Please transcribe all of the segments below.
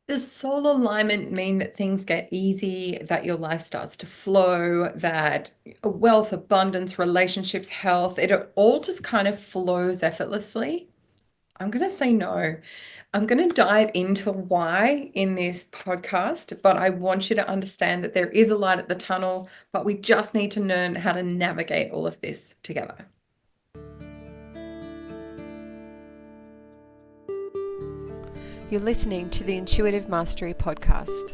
Does soul alignment mean that things get easy, that your life starts to flow, that wealth, abundance, relationships, health, it all just kind of flows effortlessly? I'm going to say no. I'm going to dive into why in this podcast, but I want you to understand that there is a light at the tunnel, but we just need to learn how to navigate all of this together. You're listening to the Intuitive Mastery Podcast.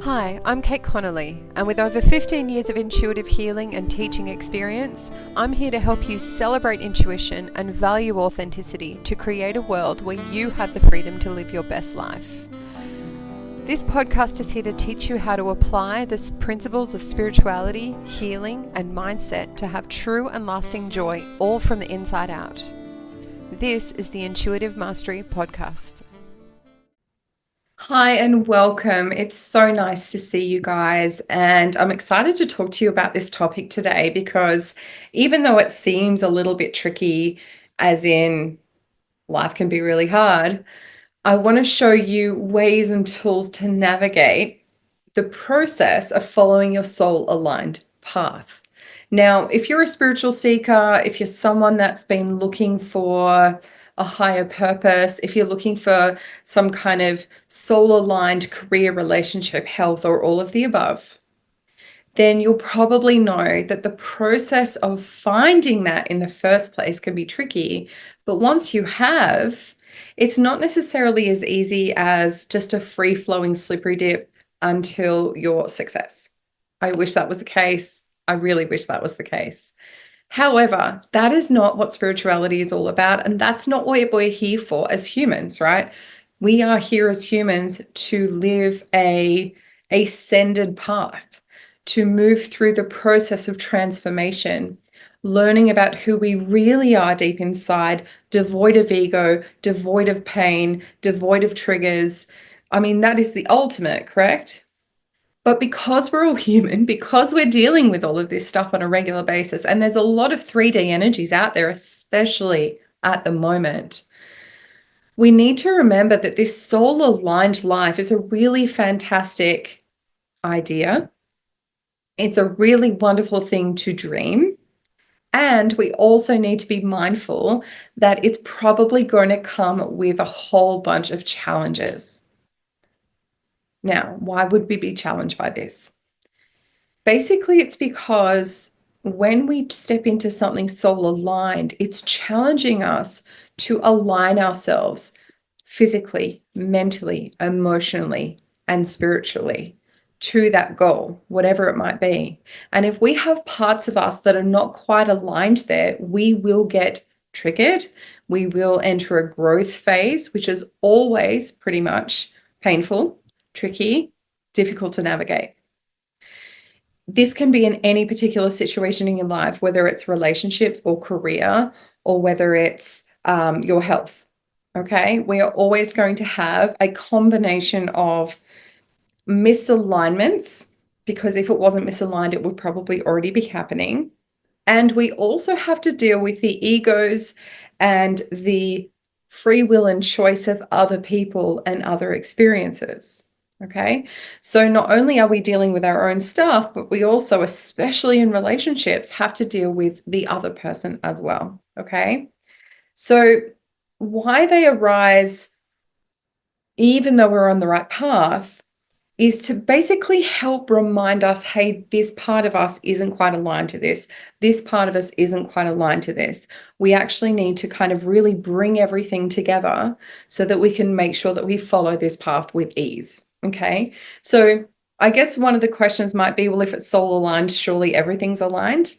Hi, I'm Kate Connolly, and with over 15 years of intuitive healing and teaching experience, I'm here to help you celebrate intuition and value authenticity to create a world where you have the freedom to live your best life. This podcast is here to teach you how to apply the principles of spirituality, healing, and mindset to have true and lasting joy, all from the inside out. This is the Intuitive Mastery Podcast. Hi and welcome. It's so nice to see you guys, and I'm excited to talk to you about this topic today because even though it seems a little bit tricky, as in life can be really hard, I want to show you ways and tools to navigate the process of following your soul-aligned path. Now, if you're a spiritual seeker, if you're someone that's been looking for a higher purpose, if you're looking for some kind of soul-aligned career, relationship, health, or all of the above, then you'll probably know that the process of finding that in the first place can be tricky. But once you have, it's not necessarily as easy as just a free-flowing slippery dip until your success. I wish that was the case. I really wish that was the case. However, that is not what spirituality is all about, and that's not what we're here for as humans, right? We are here as humans to live a ascended path, to move through the process of transformation, learning about who we really are deep inside, devoid of ego, devoid of pain, devoid of triggers. I mean, that is the ultimate, correct? But because we're all human, because we're dealing with all of this stuff on a regular basis, and there's a lot of 3D energies out there, especially at the moment, we need to remember that this soul-aligned life is a really fantastic idea. It's a really wonderful thing to dream. And we also need to be mindful that it's probably going to come with a whole bunch of challenges. Now, why would we be challenged by this? Basically, it's because when we step into something soul aligned, it's challenging us to align ourselves physically, mentally, emotionally, and spiritually to that goal, whatever it might be. And if we have parts of us that are not quite aligned there, we will get triggered. We will enter a growth phase, which is always pretty much painful, tricky, difficult to navigate. This can be in any particular situation in your life, whether it's relationships or career, or whether it's your health. Okay, we are always going to have a combination of misalignments, because if it wasn't misaligned, it would probably already be happening. And we also have to deal with the egos and the free will and choice of other people and other experiences. Okay, so not only are we dealing with our own stuff, but we also, especially in relationships, have to deal with the other person as well. Okay, so why they arise, even though we're on the right path, is to basically help remind us, hey, this part of us isn't quite aligned to this. This part of us isn't quite aligned to this. We actually need to kind of really bring everything together so that we can make sure that we follow this path with ease. Okay, so I guess one of the questions might be, well, if it's soul aligned, surely everything's aligned.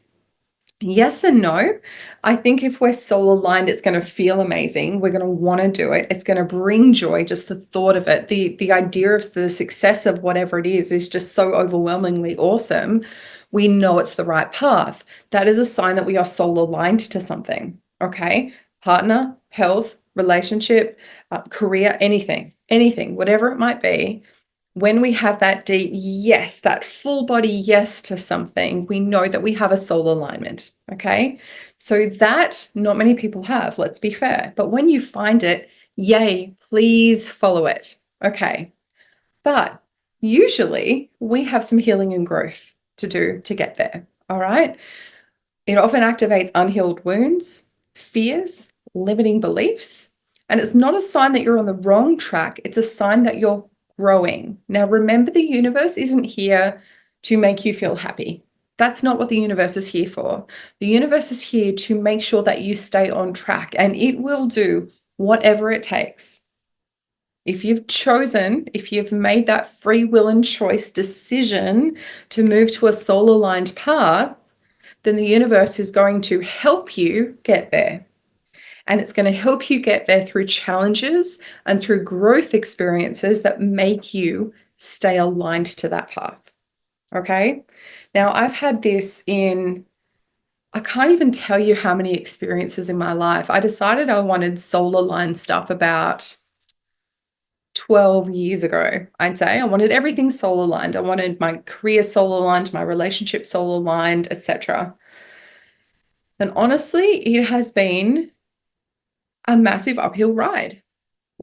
Yes and no. I think if we're soul aligned, it's going to feel amazing. We're going to want to do it. It's going to bring joy, just the thought of it. The idea of the success of whatever it is just so overwhelmingly awesome. We know it's the right path. That is a sign that we are soul aligned to something. Okay, partner, health, relationship, career, anything, whatever it might be. When we have that deep yes, that full body yes to something, we know that we have a soul alignment. Okay. So that not many people have, let's be fair. But when you find it, yay, please follow it. Okay. But usually we have some healing and growth to do to get there. All right. It often activates unhealed wounds, fears, limiting beliefs. And it's not a sign that you're on the wrong track, it's a sign that you're growing. Now, remember, the universe isn't here to make you feel happy. That's not what the universe is here for. The universe is here to make sure that you stay on track, and it will do whatever it takes. If you've made that free will and choice decision to move to a soul aligned path, then the universe is going to help you get there. And it's going to help you get there through challenges and through growth experiences that make you stay aligned to that path. Okay. Now, I've had this in, I can't even tell you how many experiences in my life. I decided I wanted soul aligned stuff about 12 years ago, I'd say. I wanted everything soul aligned. I wanted my career soul aligned, my relationship soul aligned, etc. And honestly, it has been a massive uphill ride.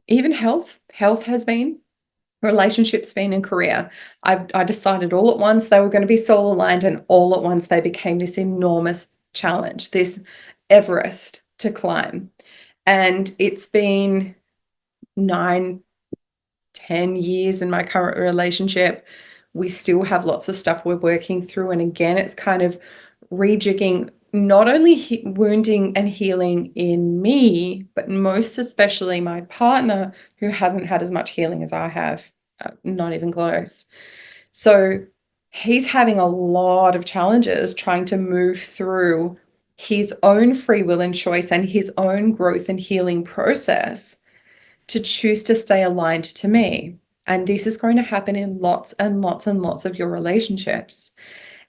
Even health has been, relationships been, and career. I decided all at once they were going to be soul aligned, and all at once they became this enormous challenge, this Everest to climb. And it's been 9, 10 years in my current relationship. We still have lots of stuff we're working through. And again, it's kind of rejigging not only wounding and healing in me, but most especially my partner, who hasn't had as much healing as I have, not even close. So he's having a lot of challenges trying to move through his own free will and choice and his own growth and healing process to choose to stay aligned to me. And this is going to happen in lots and lots and lots of your relationships.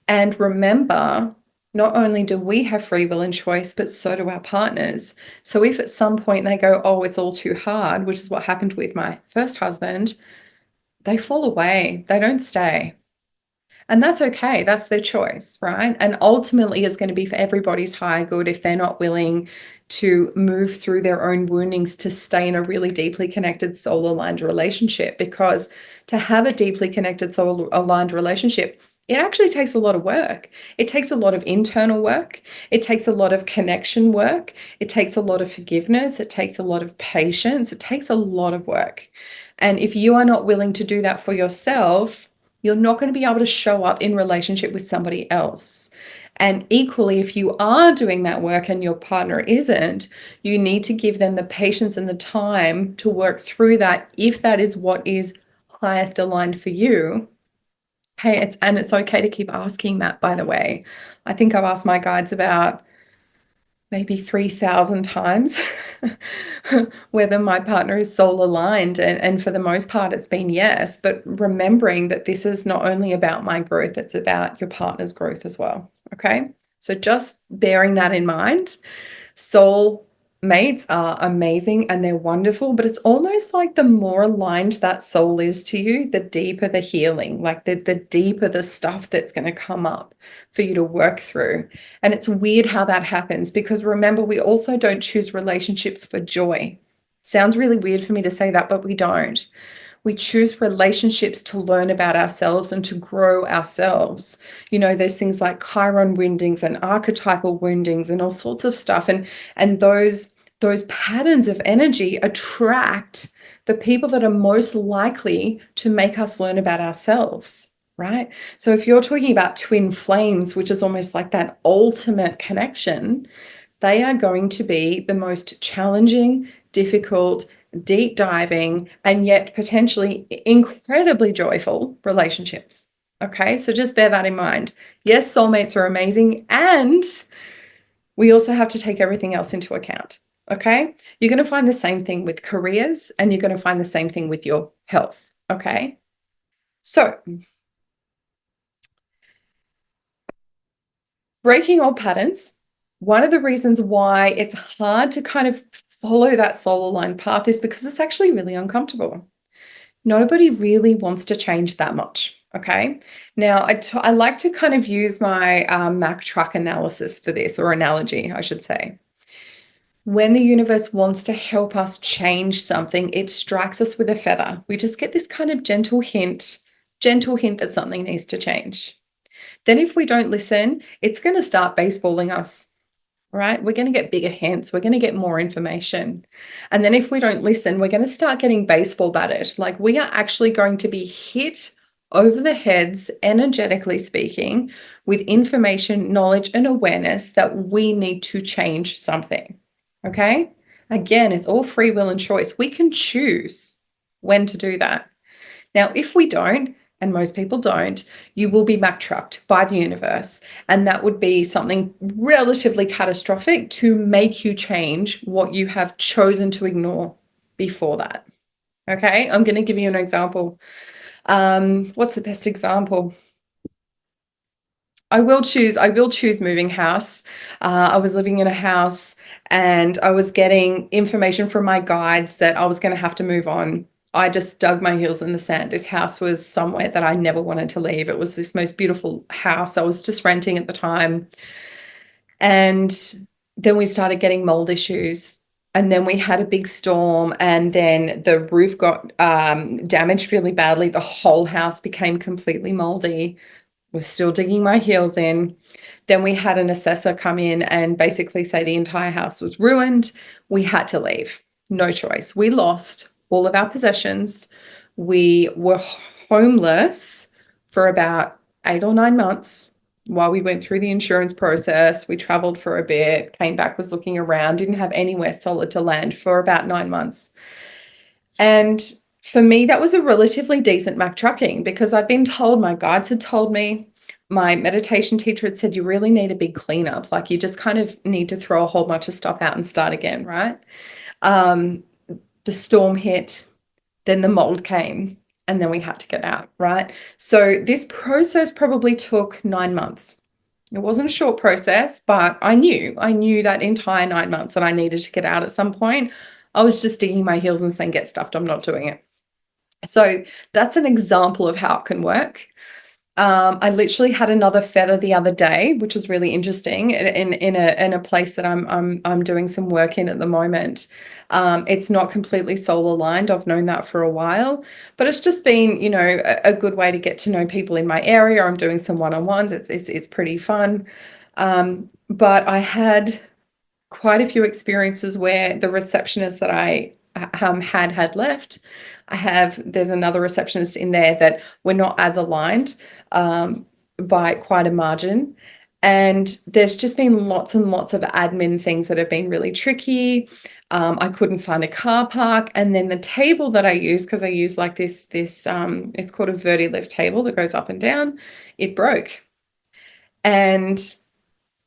And remember, not only do we have free will and choice, but so do our partners. So if at some point they go, oh, it's all too hard, which is what happened with my first husband, they fall away, they don't stay. And that's okay. That's their choice, right? And ultimately, it's going to be for everybody's higher good if they're not willing to move through their own woundings to stay in a really deeply connected, soul aligned relationship. Because to have a deeply connected, soul aligned relationship, it actually takes a lot of work. It takes a lot of internal work. It takes a lot of connection work. It takes a lot of forgiveness. It takes a lot of patience. It takes a lot of work. And if you are not willing to do that for yourself, you're not going to be able to show up in relationship with somebody else. And equally, if you are doing that work and your partner isn't, you need to give them the patience and the time to work through that if that is what is highest aligned for you. Hey, it's okay to keep asking that, by the way. I think I've asked my guides about maybe 3,000 times whether my partner is soul aligned. And for the most part, it's been yes. But remembering that this is not only about my growth, it's about your partner's growth as well. Okay. So just bearing that in mind. Soul mates are amazing and they're wonderful, but it's almost like the more aligned that soul is to you, the deeper the healing, like the deeper the stuff that's going to come up for you to work through. And it's weird how that happens because remember, we also don't choose relationships for joy. Sounds really weird for me to say that, but we don't. We choose relationships to learn about ourselves and to grow ourselves. You know, there's things like Chiron woundings and archetypal woundings and all sorts of stuff. And those patterns of energy attract the people that are most likely to make us learn about ourselves, right? So if you're talking about twin flames, which is almost like that ultimate connection, they are going to be the most challenging, difficult, deep diving, and yet potentially incredibly joyful relationships. Okay, so just bear that in mind. Yes, soulmates are amazing, and we also have to take everything else into account. Okay, you're going to find the same thing with careers, and you're going to find the same thing with your health. Okay, so breaking old patterns. One of the reasons why it's hard to kind of follow that soul aligned path is because it's actually really uncomfortable. Nobody really wants to change that much. Okay. Now, I like to kind of use my Mack truck analysis for this, or analogy, I should say. When the universe wants to help us change something, it strikes us with a feather. We just get this kind of gentle hint that something needs to change. Then, if we don't listen, it's going to start baseballing us, right? We're going to get bigger hints. We're going to get more information. And then, if we don't listen, we're going to start getting baseball batted. Like we are actually going to be hit over the heads, energetically speaking, with information, knowledge, and awareness that we need to change something. Okay. Again, it's all free will and choice. We can choose when to do that. Now, if we don't, and most people don't, you will be backtracked by the universe. And that would be something relatively catastrophic to make you change what you have chosen to ignore before that. Okay, I'm going to give you an example. What's the best example? I will choose moving house. I was living in a house and I was getting information from my guides that I was going to have to move on. I just dug my heels in the sand. This house was somewhere that I never wanted to leave. It was this most beautiful house. I was just renting at the time. And then we started getting mold issues. And then we had a big storm, and then the roof got damaged really badly. The whole house became completely moldy. Was still digging my heels in. Then we had an assessor come in and basically say the entire house was ruined. We had to leave. No choice. We lost all of our possessions. We were homeless for about 8 or 9 months while we went through the insurance process. We traveled for a bit, came back, was looking around, didn't have anywhere solid to land for about 9 months. And for me, that was a relatively decent Mac trucking because I'd been told, my guides had told me, my meditation teacher had said, you really need a big cleanup. Like you just kind of need to throw a whole bunch of stuff out and start again, right? Um, the storm hit, then the mold came, and then we had to get out, right? So this process probably took 9 months. It wasn't a short process, but I knew that entire 9 months that I needed to get out at some point. I was just digging my heels and saying, get stuffed, I'm not doing it. So that's an example of how it can work. I literally had another feather the other day, which was really interesting in a place that I'm doing some work in at the moment. It's not completely soul aligned. I've known that for a while, but it's just been, a good way to get to know people in my area. I'm doing some one-on-ones. It's pretty fun. But I had quite a few experiences where the receptionist that I had left. There's another receptionist in there that we're not as aligned by quite a margin. And there's just been lots and lots of admin things that have been really tricky. I couldn't find a car park. And then the table that I use, because I use like this, it's called a verti-lift table that goes up and down, it broke. And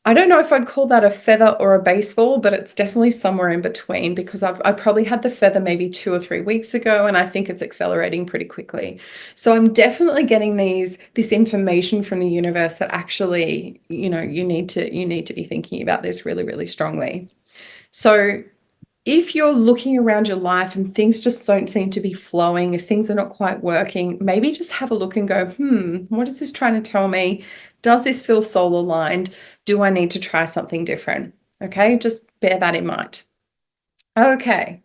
I don't know if I'd call that a feather or a baseball, but it's definitely somewhere in between because I probably had the feather maybe 2 or 3 weeks ago, and I think it's accelerating pretty quickly. So I'm definitely getting this information from the universe that actually, you need to be thinking about this really, really strongly. So if you're looking around your life and things just don't seem to be flowing, if things are not quite working, maybe just have a look and go, what is this trying to tell me? Does this feel soul aligned? Do I need to try something different? Okay, just bear that in mind. Okay,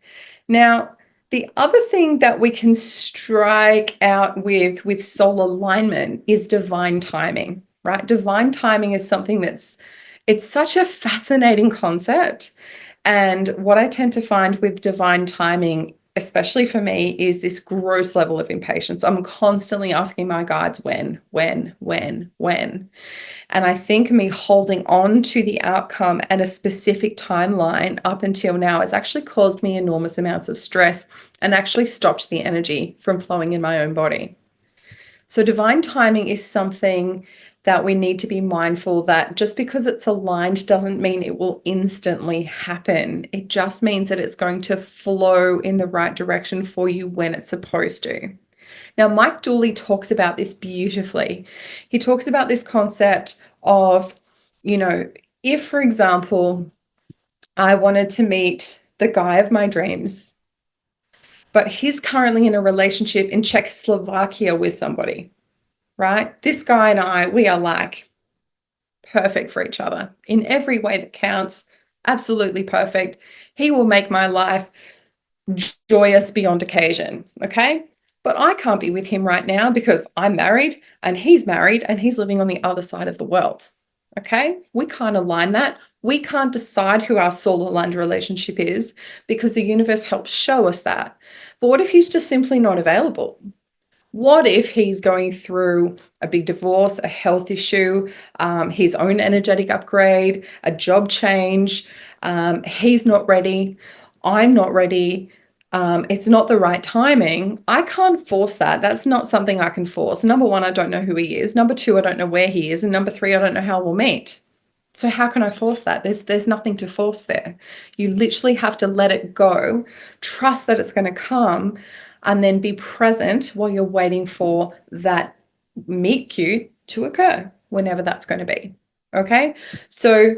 now the other thing that we can strike out with soul alignment is divine timing, right? Divine timing is something it's such a fascinating concept. And what I tend to find with divine timing, especially for me, is this gross level of impatience. I'm constantly asking my guides when. And I think me holding on to the outcome and a specific timeline up until now has actually caused me enormous amounts of stress and actually stopped the energy from flowing in my own body. So divine timing is something that we need to be mindful that just because it's aligned doesn't mean it will instantly happen. It just means that it's going to flow in the right direction for you when it's supposed to. Now, Mike Dooley talks about this beautifully. He talks about this concept of, if, for example, I wanted to meet the guy of my dreams, but he's currently in a relationship in Czechoslovakia with somebody, right? This guy and I, we are like perfect for each other in every way that counts. Absolutely perfect. He will make my life joyous beyond occasion. Okay. But I can't be with him right now because I'm married and he's living on the other side of the world. Okay. We can't align that. We can't decide who our soul aligned relationship is because the universe helps show us that. But what if he's just simply not available? What if he's going through a big divorce, a health issue, his own energetic upgrade, a job change? He's not ready. I'm not ready. It's not the right timing. I can't force that. That's not something I can force. Number one, I don't know who he is. Number two, I don't know where he is. And number three, I don't know how we'll meet. So how can I force that? There's nothing to force there. You literally have to let it go, trust that it's going to come, and then be present while you're waiting for that meet cute to occur, whenever that's going to be. Okay? So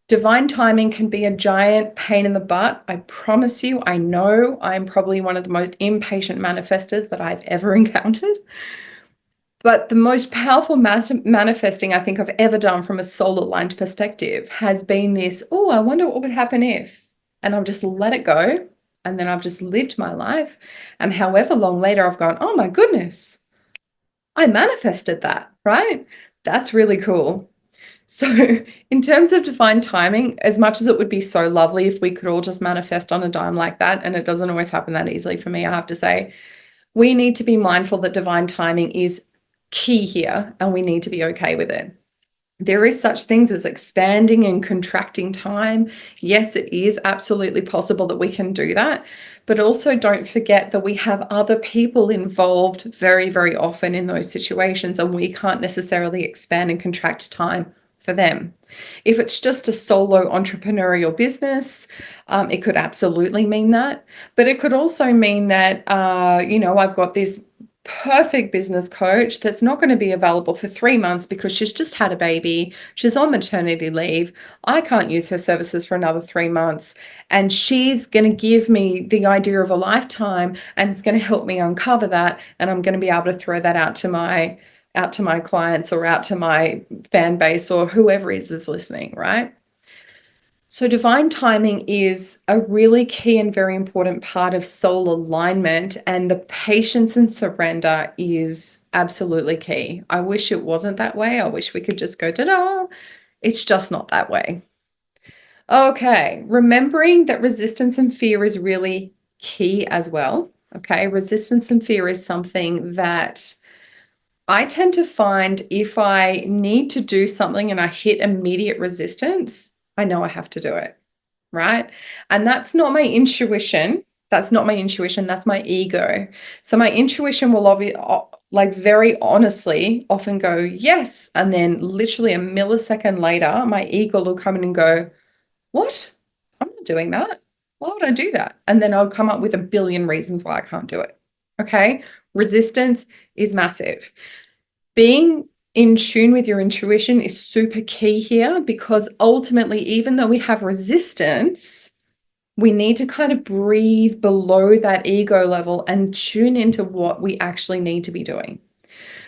divine timing can be a giant pain in the butt. I promise you, I know I'm probably one of the most impatient manifestors that I've ever encountered. But the most powerful manifesting I think I've ever done from a soul aligned perspective has been this, oh, I wonder what would happen if. And I've just let it go. And then I've just lived my life. And however long later, I've gone, oh my goodness, I manifested that, right? That's really cool. So, in terms of divine timing, as much as it would be so lovely if we could all just manifest on a dime like that, and it doesn't always happen that easily for me, I have to say, we need to be mindful that divine timing is key here and we need to be okay with it. There is such things as expanding and contracting time. Yes, it is absolutely possible that we can do that. But also don't forget that we have other people involved very, very often in those situations, and we can't necessarily expand and contract time for them. If it's just a solo entrepreneurial business, it could absolutely mean that. But it could also mean that, I've got this perfect business coach that's not going to be available for 3 months because she's just had a baby. She's on maternity leave. I can't use her services for another 3 months. And she's going to give me the idea of a lifetime and it's going to help me uncover that. And I'm going to be able to throw that out to my clients or out to my fan base or whoever is listening, right? So, divine timing is a really key and very important part of soul alignment, and the patience and surrender is absolutely key. I wish it wasn't that way. I wish we could just go, ta da. It's just not that way. Okay, remembering that resistance and fear is really key as well. Okay, resistance and fear is something that I tend to find if I need to do something and I hit immediate resistance, I know I have to do it, right? And that's not my intuition. That's not my intuition. That's my ego. So my intuition will like very honestly often go, yes. And then literally a millisecond later, my ego will come in and go, what? I'm not doing that. Why would I do that? And then I'll come up with a billion reasons why I can't do it. Okay. Resistance is massive. Being in tune with your intuition is super key here because ultimately, even though we have resistance, we need to kind of breathe below that ego level and tune into what we actually need to be doing.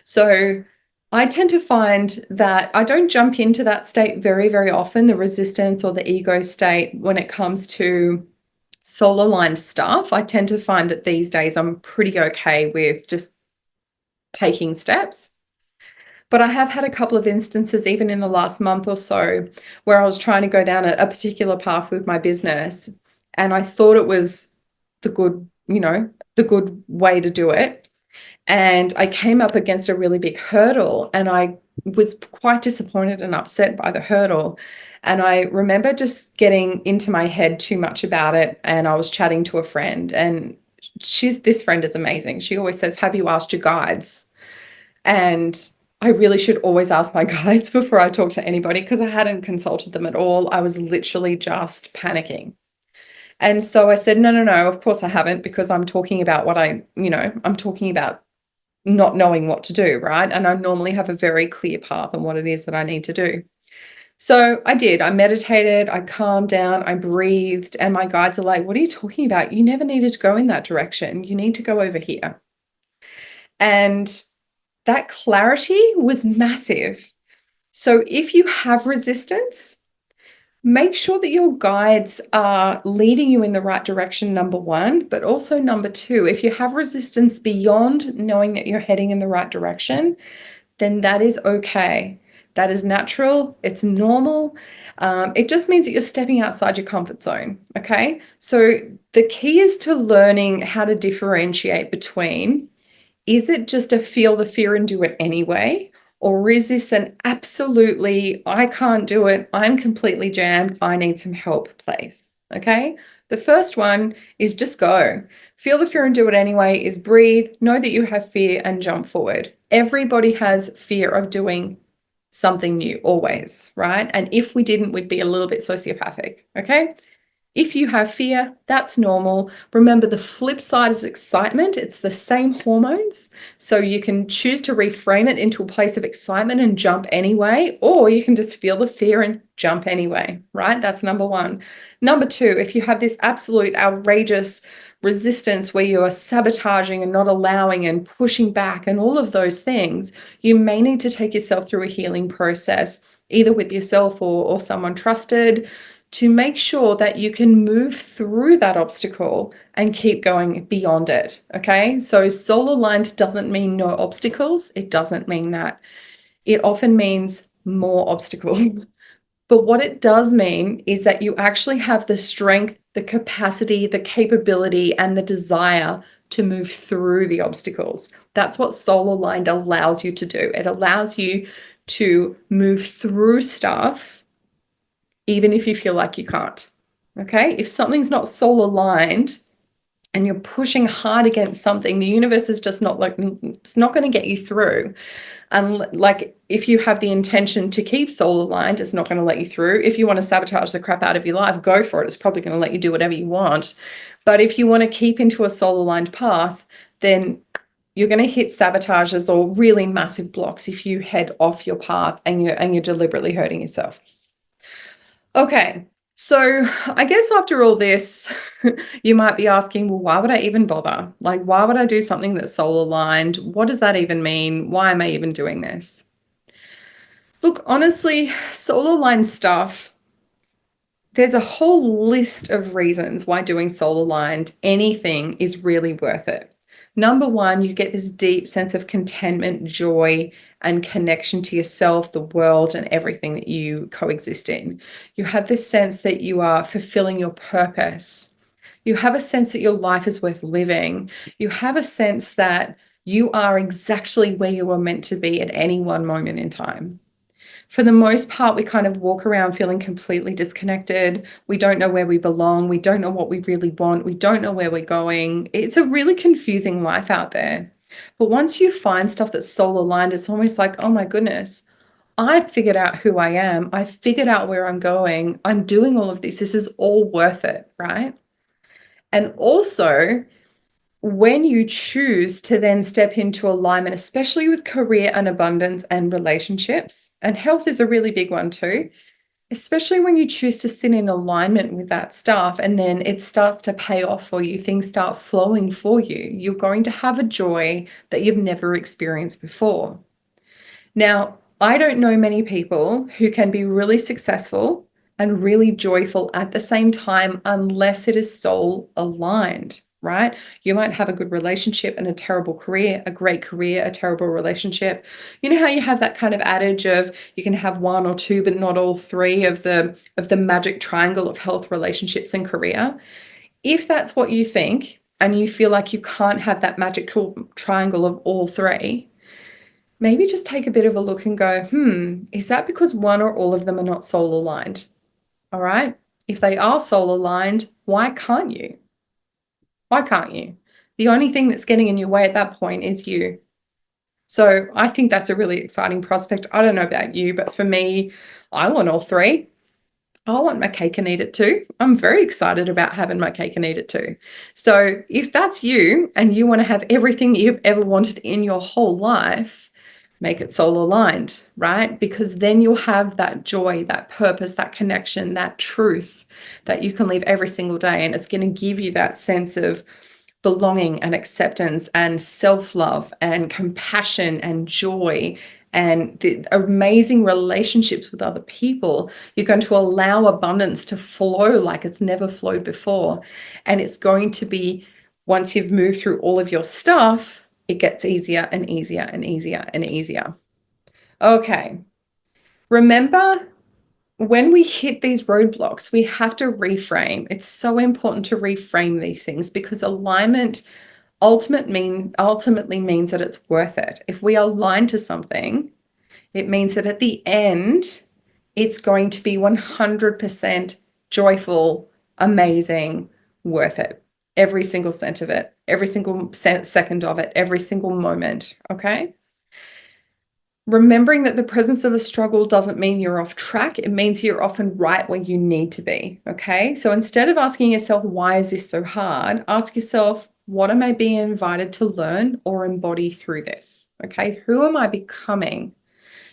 So I tend to find that I don't jump into that state very, very often, the resistance or the ego state when it comes to soul aligned stuff. I tend to find that these days I'm pretty okay with just taking steps. But I have had a couple of instances, even in the last month or so, where I was trying to go down a particular path with my business. And I thought it was the good way to do it. And I came up against a really big hurdle and I was quite disappointed and upset by the hurdle. And I remember just getting into my head too much about it. And I was chatting to a friend, and this friend is amazing. She always says, have you asked your guides? And I really should always ask my guides before I talk to anybody because I hadn't consulted them at all. I was literally just panicking. And so I said, no, no, no, of course I haven't, because I'm talking about I'm talking about not knowing what to do, right? And I normally have a very clear path on what it is that I need to do. So I did. I meditated, I calmed down, I breathed, and my guides are like, "What are you talking about? You never needed to go in that direction. You need to go over here." And that clarity was massive. So if you have resistance, make sure that your guides are leading you in the right direction, number one, but also number two, if you have resistance beyond knowing that you're heading in the right direction, then that is okay. That is natural. It's normal. It just means that you're stepping outside your comfort zone. Okay. So the key is to learning how to differentiate between, is it just a feel the fear and do it anyway? Or is this an absolutely, I can't do it, I'm completely jammed, I need some help place? Okay. The first one is just go. Feel the fear and do it anyway, is breathe, know that you have fear and jump forward. Everybody has fear of doing something new, always, right? And if we didn't, we'd be a little bit sociopathic. Okay. If you have fear, that's normal. Remember, the flip side is excitement. It's the same hormones. So you can choose to reframe it into a place of excitement and jump anyway, or you can just feel the fear and jump anyway, right? That's number one. Number two, if you have this absolute outrageous resistance where you are sabotaging and not allowing and pushing back and all of those things, you may need to take yourself through a healing process, either with yourself or someone trusted, to make sure that you can move through that obstacle and keep going beyond it. Okay. So soul aligned doesn't mean no obstacles. It doesn't mean that. It often means more obstacles. But what it does mean is that you actually have the strength, the capacity, the capability, and the desire to move through the obstacles. That's what soul aligned allows you to do. It allows you to move through stuff even if you feel like you can't. Okay. If something's not soul aligned and you're pushing hard against something, the universe is just not like, it's not going to get you through. And like, if you have the intention to keep soul aligned, it's not going to let you through. If you want to sabotage the crap out of your life, go for it. It's probably going to let you do whatever you want. But if you want to keep into a soul aligned path, then you're going to hit sabotages or really massive blocks if you head off your path and you're deliberately hurting yourself. Okay, so I guess after all this, you might be asking, well, why would I even bother? Like, why would I do something that's soul aligned? What does that even mean? Why am I even doing this? Look, honestly, soul aligned stuff, there's a whole list of reasons why doing soul aligned anything is really worth it. Number one, you get this deep sense of contentment, joy, and connection to yourself, the world, and everything that you coexist in. You have this sense that you are fulfilling your purpose. You have a sense that your life is worth living. You have a sense that you are exactly where you were meant to be at any one moment in time. For the most part, we kind of walk around feeling completely disconnected. We don't know where we belong. We don't know what we really want. We don't know where we're going. It's a really confusing life out there. But once you find stuff that's soul aligned, it's almost like, oh my goodness, I've figured out who I am. I've figured out where I'm going. I'm doing all of this. This is all worth it, right? And also, when you choose to then step into alignment, especially with career and abundance and relationships, and health is a really big one too, especially when you choose to sit in alignment with that stuff and then it starts to pay off for you, things start flowing for you, you're going to have a joy that you've never experienced before. Now, I don't know many people who can be really successful and really joyful at the same time unless it is soul aligned, right? You might have a good relationship and a terrible career, a great career, a terrible relationship. You know how you have that kind of adage of you can have one or two but not all three of the magic triangle of health, relationships and career. If that's what you think and you feel like you can't have that magical triangle of all three, maybe just take a bit of a look and go, is that because one or all of them are not soul aligned? All right. If they are soul aligned, why can't you? Why can't you? The only thing that's getting in your way at that point is you. So I think that's a really exciting prospect. I don't know about you, but for me, I want all three. I want my cake and eat it too. I'm very excited about having my cake and eat it too. So if that's you and you want to have everything that you've ever wanted in your whole life, Make it soul aligned, right? Because then you'll have that joy, that purpose, that connection, that truth that you can live every single day. And it's going to give you that sense of belonging and acceptance and self-love and compassion and joy and the amazing relationships with other people. You're going to allow abundance to flow like it's never flowed before. And it's going to be, once you've moved through all of your stuff, it gets easier and easier and easier and easier. Okay. Remember, when we hit these roadblocks, we have to reframe. It's so important to reframe these things because alignment ultimately means that it's worth it. If we align to something, it means that at the end, it's going to be 100% joyful, amazing, worth it. Every single cent of it, every single second of it, every single moment. Okay. Remembering that the presence of a struggle doesn't mean you're off track. It means you're often right where you need to be. Okay. So instead of asking yourself, why is this so hard? Ask yourself, what am I being invited to learn or embody through this? Okay. Who am I becoming?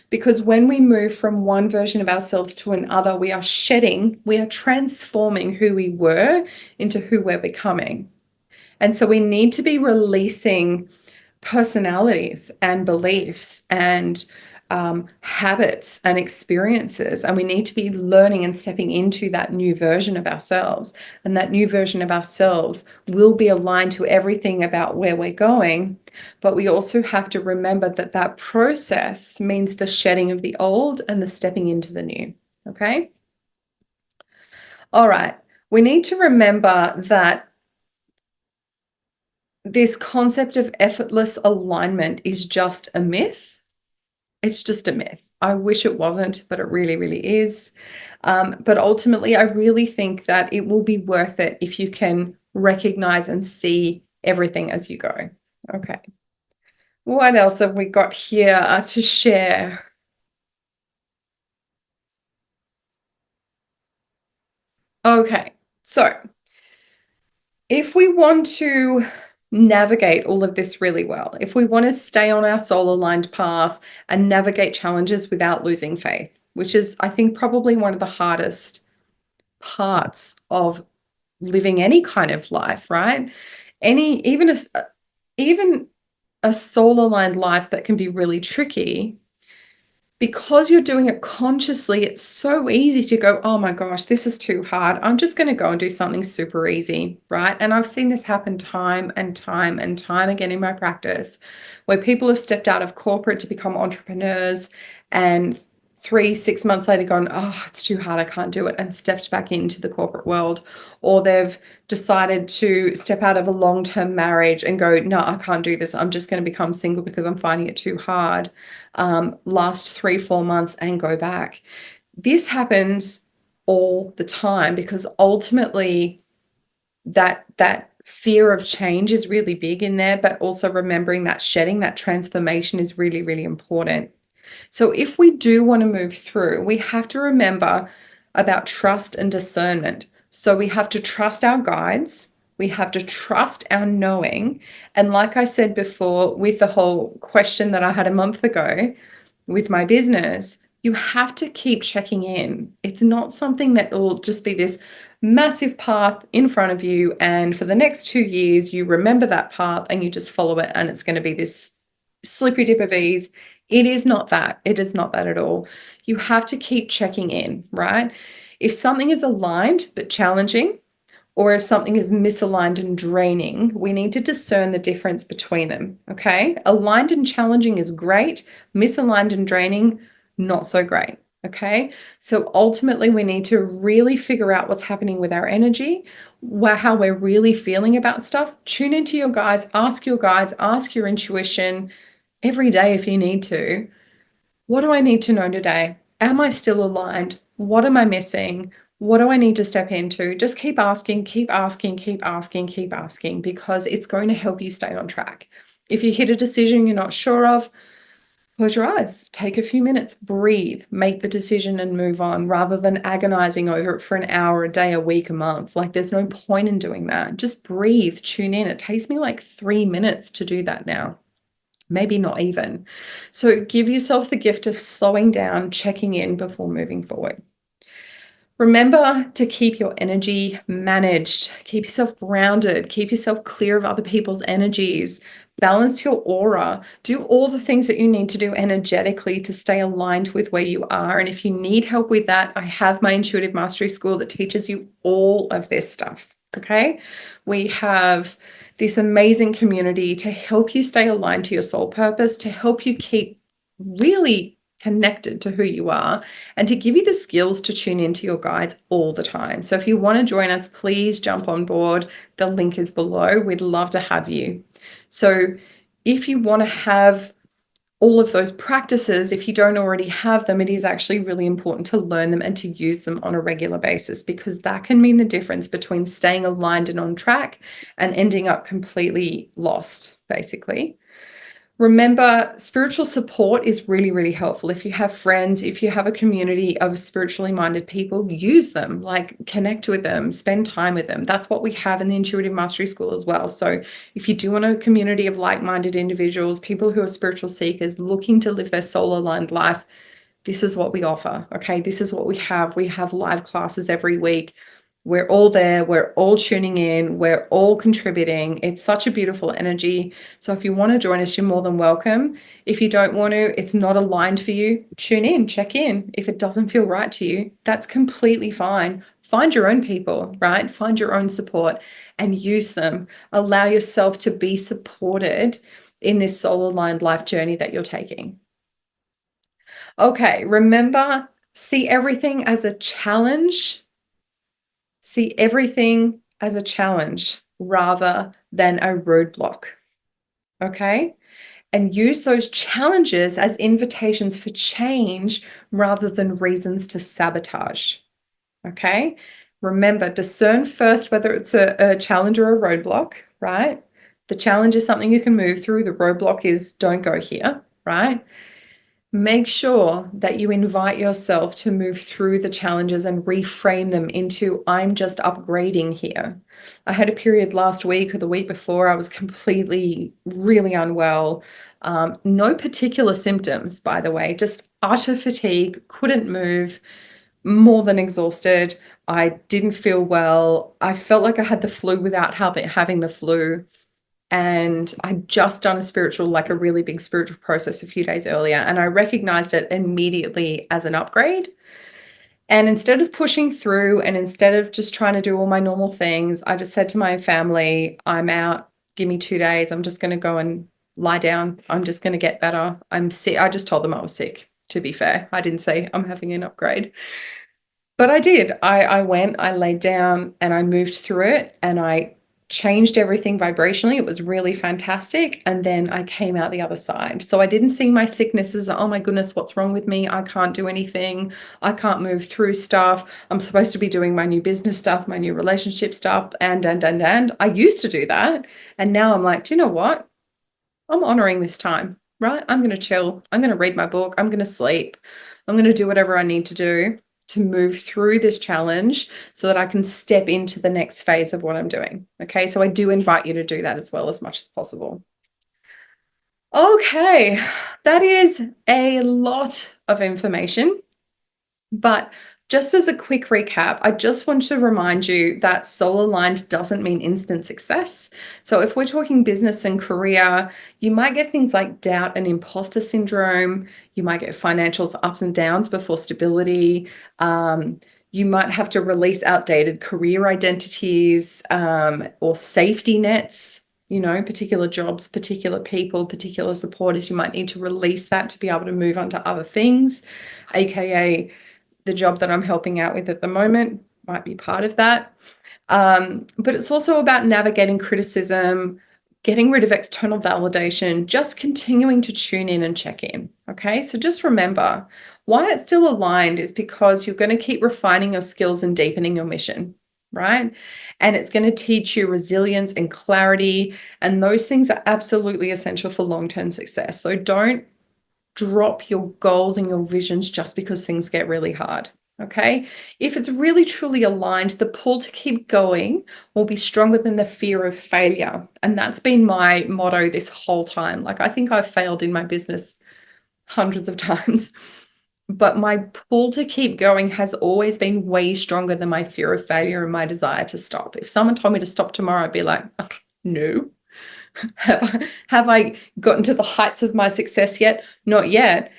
Because when we move from one version of ourselves to another, we are shedding, we are transforming who we were into who we're becoming. And so we need to be releasing personalities and beliefs and habits and experiences. And we need to be learning and stepping into that new version of ourselves. And that new version of ourselves will be aligned to everything about where we're going. But we also have to remember that that process means the shedding of the old and the stepping into the new. Okay. All right. We need to remember that this concept of effortless alignment is just a myth. It's just a myth. I wish it wasn't, but it really, really is. But ultimately, I really think that it will be worth it if you can recognize and see everything as you go. Okay. What else have we got here to share? Okay. So if we want to navigate all of this really well, if we want to stay on our soul aligned path and navigate challenges without losing faith, which is, I think, probably one of the hardest parts of living any kind of life, right? Even a soul aligned life that can be really tricky because you're doing it consciously. It's so easy to go, oh my gosh, this is too hard. I'm just going to go and do something super easy, right? And I've seen this happen time and time and time again in my practice, where people have stepped out of corporate to become entrepreneurs and 3, 6 months later gone, oh, it's too hard, I can't do it, and stepped back into the corporate world. Or they've decided to step out of a long-term marriage and go, no, I can't do this. I'm just going to become single because I'm finding it too hard. Last 3, 4 months and go back. This happens all the time because ultimately that fear of change is really big in there, but also remembering that shedding, that transformation is really, really important. So if we do want to move through, we have to remember about trust and discernment. So we have to trust our guides. We have to trust our knowing. And like I said before, with the whole question that I had a month ago with my business, you have to keep checking in. It's not something that will just be this massive path in front of you. And for the next 2 years, you remember that path and you just follow it. And it's going to be this slippery dip of ease. It is not that. It is not that at all. You have to keep checking in, right? If something is aligned but challenging, or if something is misaligned and draining, we need to discern the difference between them. Okay. Aligned and challenging is great. Misaligned and draining, not so great. Okay. So ultimately, we need to really figure out what's happening with our energy, how we're really feeling about stuff. Tune into your guides, ask your intuition every day if you need to. What do I need to know today? Am I still aligned? What am I missing? What do I need to step into? Just keep asking, keep asking, keep asking, keep asking, because it's going to help you stay on track. If you hit a decision you're not sure of, close your eyes, take a few minutes, breathe, make the decision and move on rather than agonizing over it for an hour, a day, a week, a month. Like there's no point in doing that. Just breathe, tune in. It takes me like 3 minutes to do that now. maybe not even. So give yourself the gift of slowing down, checking in before moving forward. Remember to keep your energy managed, keep yourself grounded, keep yourself clear of other people's energies, balance your aura, do all the things that you need to do energetically to stay aligned with where you are. And if you need help with that, I have my Intuitive Mastery School that teaches you all of this stuff. Okay. We have this amazing community to help you stay aligned to your soul purpose, to help you keep really connected to who you are, and to give you the skills to tune into your guides all the time. So if you want to join us, please jump on board. The link is below. We'd love to have you. So if you want to have all of those practices, if you don't already have them, it is actually really important to learn them and to use them on a regular basis, because that can mean the difference between staying aligned and on track and ending up completely lost, basically. Remember, spiritual support is really, really helpful. If you have friends, if you have a community of spiritually minded people, use them, like connect with them, spend time with them. That's what we have in the Intuitive Mastery School as well. So if you do want a community of like-minded individuals, people who are spiritual seekers looking to live their soul-aligned life, this is what we offer. Okay, this is what we have. We have live classes every week. We're all there. We're all tuning in. We're all contributing. It's such a beautiful energy. So if you want to join us, you're more than welcome. If you don't want to, it's not aligned for you, tune in, check in. If it doesn't feel right to you, that's completely fine. Find your own people, right? Find your own support and use them. Allow yourself to be supported in this soul-aligned life journey that you're taking. Okay, remember, see everything as a challenge. See everything as a challenge rather than a roadblock. Okay? And use those challenges as invitations for change rather than reasons to sabotage. Okay? Remember, discern first whether it's a challenge or a roadblock, right? The challenge is something you can move through. The roadblock is don't go here, right? Make sure that you invite yourself to move through the challenges and reframe them into, I'm just upgrading here. I had a period last week or the week before, I was completely, really unwell. No particular symptoms, by the way, just utter fatigue, couldn't move, more than exhausted. I didn't feel well. I felt like I had the flu without having the flu. And I'd just done a really big spiritual process a few days earlier, and I recognized it immediately as an upgrade. And instead of pushing through and instead of just trying to do all my normal things, I just said to my family, I'm out, give me 2 days. I'm just going to go and lie down. I'm just going to get better. I'm sick. I just told them I was sick, to be fair. I didn't say I'm having an upgrade. But I did. I went, I laid down, and I moved through it, and I changed everything vibrationally. It was really fantastic. And then I came out the other side. So I didn't see my sickness as, oh my goodness, what's wrong with me? I can't do anything. I can't move through stuff. I'm supposed to be doing my new business stuff, my new relationship stuff. And I used to do that. And now I'm like, do you know what? I'm honoring this time, right? I'm going to chill. I'm going to read my book. I'm going to sleep. I'm going to do whatever I need to do to move through this challenge so that I can step into the next phase of what I'm doing. Okay, so I do invite you to do that as well as much as possible. Okay, that is a lot of information, but just as a quick recap, I just want to remind you that soul aligned doesn't mean instant success. So if we're talking business and career, you might get things like doubt and imposter syndrome. You might get financial ups and downs before stability. You might have to release outdated career identities or safety nets, particular jobs, particular people, particular supporters. You might need to release that to be able to move on to other things, AKA the job that I'm helping out with at the moment might be part of that. But it's also about navigating criticism, getting rid of external validation, just continuing to tune in and check in. Okay, so just remember why it's still aligned is because you're going to keep refining your skills and deepening your mission, right? And it's going to teach you resilience and clarity. And those things are absolutely essential for long-term success. So don't drop your goals and your visions just because things get really hard. Okay. If it's really truly aligned, the pull to keep going will be stronger than the fear of failure. And that's been my motto this whole time. Like, I think I've failed in my business hundreds of times, but my pull to keep going has always been way stronger than my fear of failure and my desire to stop. If someone told me to stop tomorrow, I'd be like, "Ugh, no." Have I gotten to the heights of my success yet? Not yet.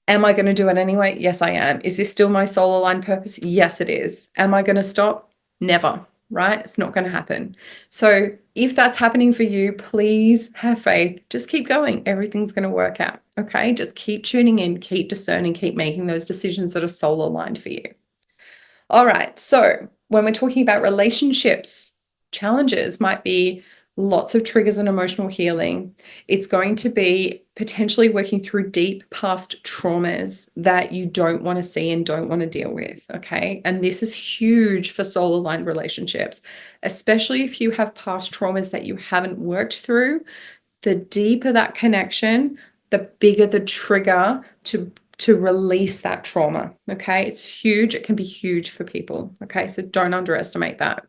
Am I going to do it anyway? Yes, I am. Is this still my soul aligned purpose? Yes, it is. Am I going to stop? Never, right? It's not going to happen. So if that's happening for you, please have faith. Just keep going. Everything's going to work out. Okay. Just keep tuning in, keep discerning, keep making those decisions that are soul aligned for you. All right. So when we're talking about relationships, challenges might be lots of triggers and emotional healing. It's going to be potentially working through deep past traumas that you don't want to see and don't want to deal with. Okay. And this is huge for soul aligned relationships, especially if you have past traumas that you haven't worked through. The deeper that connection, the bigger the trigger to release that trauma. Okay. It's huge. It can be huge for people. Okay. So don't underestimate that.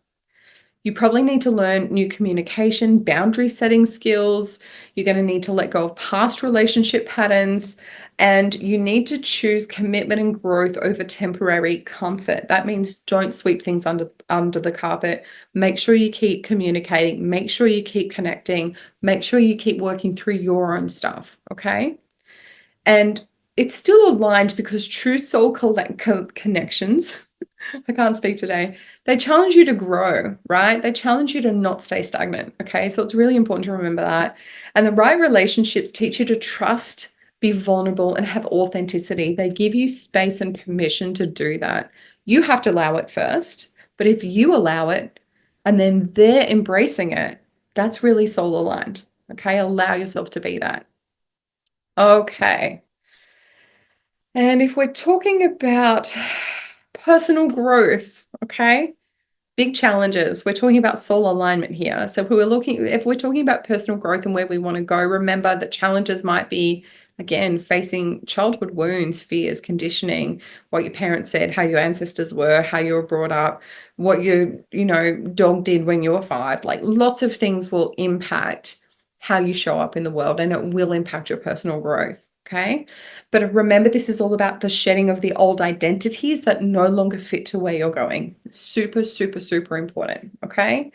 You probably need to learn new communication, boundary setting skills. You're going to need to let go of past relationship patterns, and you need to choose commitment and growth over temporary comfort. That means don't sweep things under the carpet. Make sure you keep communicating, make sure you keep connecting, make sure you keep working through your own stuff, okay? And it's still aligned because true soul connections, I can't speak today, they challenge you to grow, right? They challenge you to not stay stagnant. Okay. So it's really important to remember that. And the right relationships teach you to trust, be vulnerable, and have authenticity. They give you space and permission to do that. You have to allow it first. But if you allow it and then they're embracing it, that's really soul aligned. Okay. Allow yourself to be that. Okay. And if we're talking about personal growth, okay, big challenges. We're talking about soul alignment here. So if we're talking about personal growth and where we want to go, remember that challenges might be, again, facing childhood wounds, fears, conditioning, what your parents said, how your ancestors were, how you were brought up, what your dog did when you were 5. Like, lots of things will impact how you show up in the world, and it will impact your personal growth. Okay. But remember, this is all about the shedding of the old identities that no longer fit to where you're going. Super, super, super important. Okay.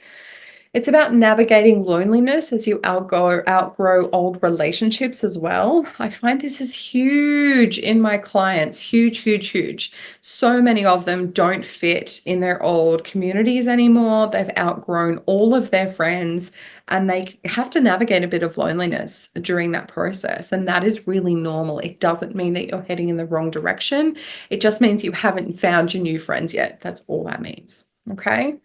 It's about navigating loneliness as you outgrow old relationships as well. I find this is huge in my clients. Huge, huge, huge. So many of them don't fit in their old communities anymore. They've outgrown all of their friends, and they have to navigate a bit of loneliness during that process. And that is really normal. It doesn't mean that you're heading in the wrong direction. It just means you haven't found your new friends yet. That's all that means. Okay.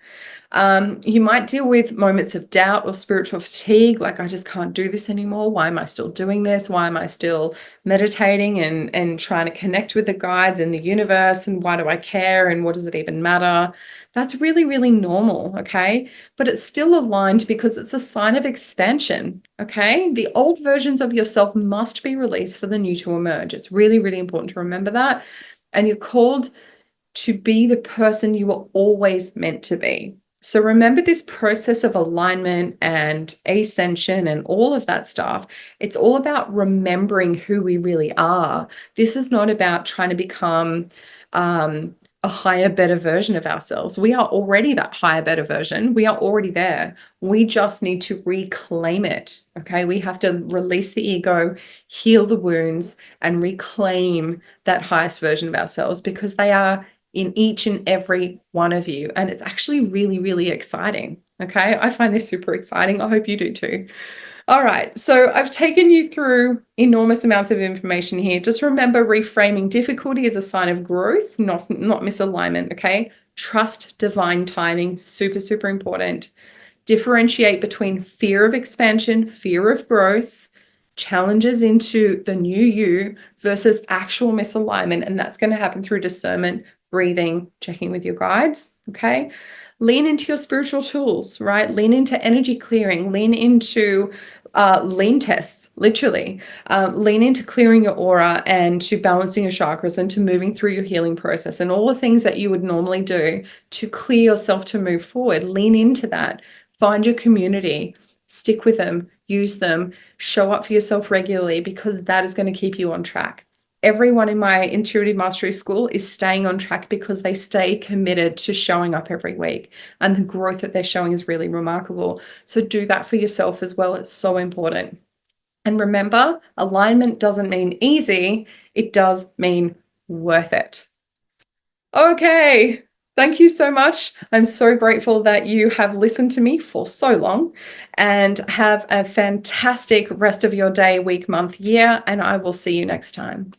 You might deal with moments of doubt or spiritual fatigue, like, I just can't do this anymore. Why am I still doing this? Why am I still meditating and trying to connect with the guides in the universe? And why do I care? And what does it even matter? That's really, really normal. Okay. But it's still aligned because it's a sign of expansion. Okay. The old versions of yourself must be released for the new to emerge. It's really, really important to remember that. And you're called to be the person you were always meant to be. So remember this process of alignment and ascension and all of that stuff. It's all about remembering who we really are. This is not about trying to become a higher, better version of ourselves. We are already that higher, better version. We are already there. We just need to reclaim it. Okay. We have to release the ego, heal the wounds, and reclaim that highest version of ourselves, because they are in each and every one of you. And it's actually really, really exciting. Okay. I find this super exciting. I hope you do too. All right. So I've taken you through enormous amounts of information here. Just remember, reframing difficulty is a sign of growth, not misalignment. Okay. Trust divine timing. Super, super important. Differentiate between fear of expansion, fear of growth, challenges into the new you versus actual misalignment. And that's going to happen through discernment, breathing, checking with your guides. Okay. Lean into your spiritual tools, right? Lean into energy clearing, lean into lean tests, literally. Lean into clearing your aura and to balancing your chakras and to moving through your healing process and all the things that you would normally do to clear yourself to move forward. Lean into that. Find your community, stick with them, use them, show up for yourself regularly, because that is going to keep you on track. Everyone in my intuitive mastery school is staying on track because they stay committed to showing up every week, and the growth that they're showing is really remarkable. So do that for yourself as well. It's so important. And remember, alignment doesn't mean easy, it does mean worth it. Okay. Thank you so much. I'm so grateful that you have listened to me for so long, and have a fantastic rest of your day, week, month, year, and I will see you next time.